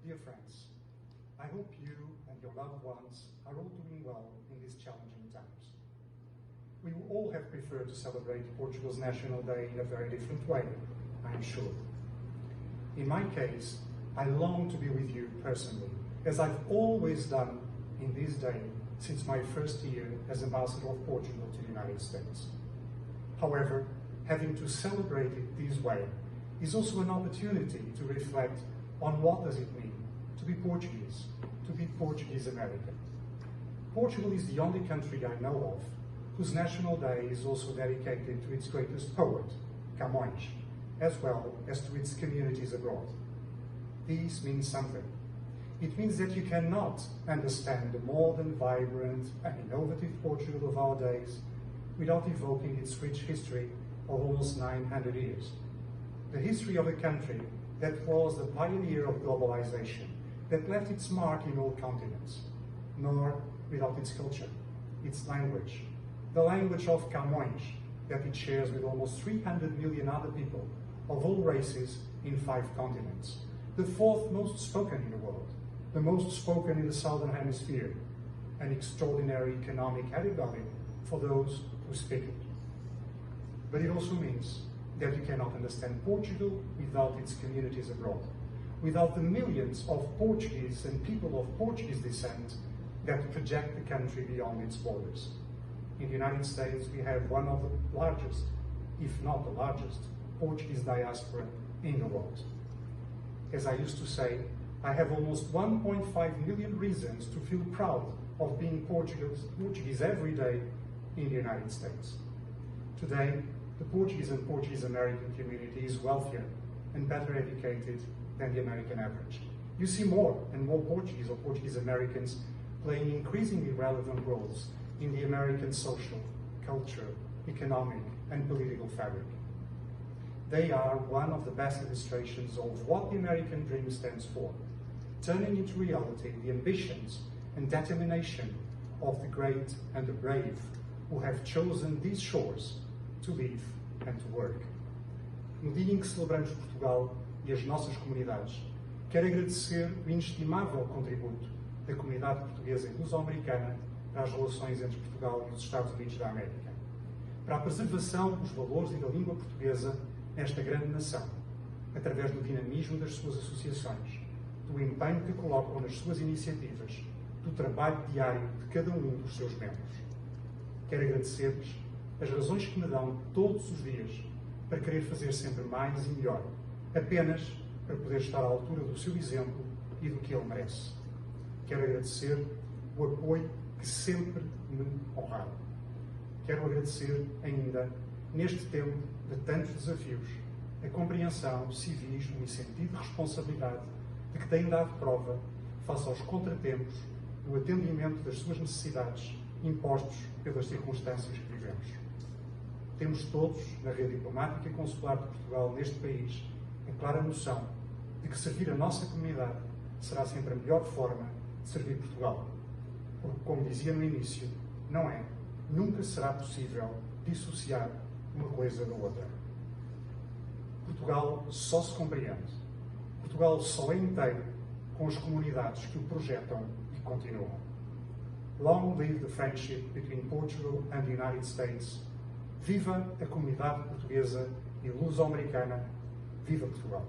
Dear friends, I hope you and your loved ones are all doing well in these challenging times. We will all have preferred to celebrate Portugal's National Day in a very different way, I am sure. In my case, I long to be with you personally, as I've always done in this day since my first year as Ambassador of Portugal to the United States. However, having to celebrate it this way is also an opportunity to reflect on what does it mean to be Portuguese, to be Portuguese American. Portugal is the only country I know of whose National Day is also dedicated to its greatest poet, Camões, as well as to its communities abroad. This means something. It means that you cannot understand the modern, vibrant and innovative Portugal of our days without evoking its rich history of almost 900 years. The history of a country that was the pioneer of globalization, that left its mark in all continents, nor without its culture, its language, the language of Camões that it shares with almost 300 million other people of all races in 5 continents, the 4th most spoken in the world, the most spoken in the Southern Hemisphere, an extraordinary economic added value for those who speak it. But it also means that you cannot understand Portugal without its communities abroad, without the millions of Portuguese and people of Portuguese descent that project the country beyond its borders. In the United States, we have one of the largest, if not the largest, Portuguese diaspora in the world. As I used to say, I have almost 1.5 million reasons to feel proud of being Portuguese every day in the United States. Today, the Portuguese and Portuguese American community is wealthier and better educated than the American average. You see more and more Portuguese or Portuguese Americans playing increasingly relevant roles in the American social, culture, economic, and political fabric. They are one of the best illustrations of what the American dream stands for, turning into reality the ambitions and determination of the great and the brave who have chosen these shores to live and to work. No dia em que celebramos Portugal e as nossas comunidades, quero agradecer o inestimável contributo da comunidade portuguesa e luso-americana para as relações entre Portugal e os Estados Unidos da América, para a preservação dos valores e da língua portuguesa nesta grande nação, através do dinamismo das suas associações, do empenho que colocam nas suas iniciativas, do trabalho diário de cada um dos seus membros. Quero agradecer-lhes as razões que me dão todos os dias para querer fazer sempre mais e melhor, apenas para poder estar à altura do seu exemplo e do que ele merece. Quero agradecer o apoio que sempre me honraram. Quero agradecer ainda, neste tempo de tantos desafios, a compreensão, o civismo e sentido de responsabilidade de que têm dado prova face aos contratempos no atendimento das suas necessidades impostos pelas circunstâncias que vivemos. Temos todos, na rede diplomática e consular de Portugal neste país, a clara noção de que servir a nossa comunidade será sempre a melhor forma de servir Portugal. Porque, como dizia no início, nunca será possível dissociar uma coisa da outra. Portugal só se compreende. Portugal só é inteiro com as comunidades que o projetam e continuam. Long live the friendship between Portugal and the United States. Viva a comunidade portuguesa e luso-americana. Viva Portugal!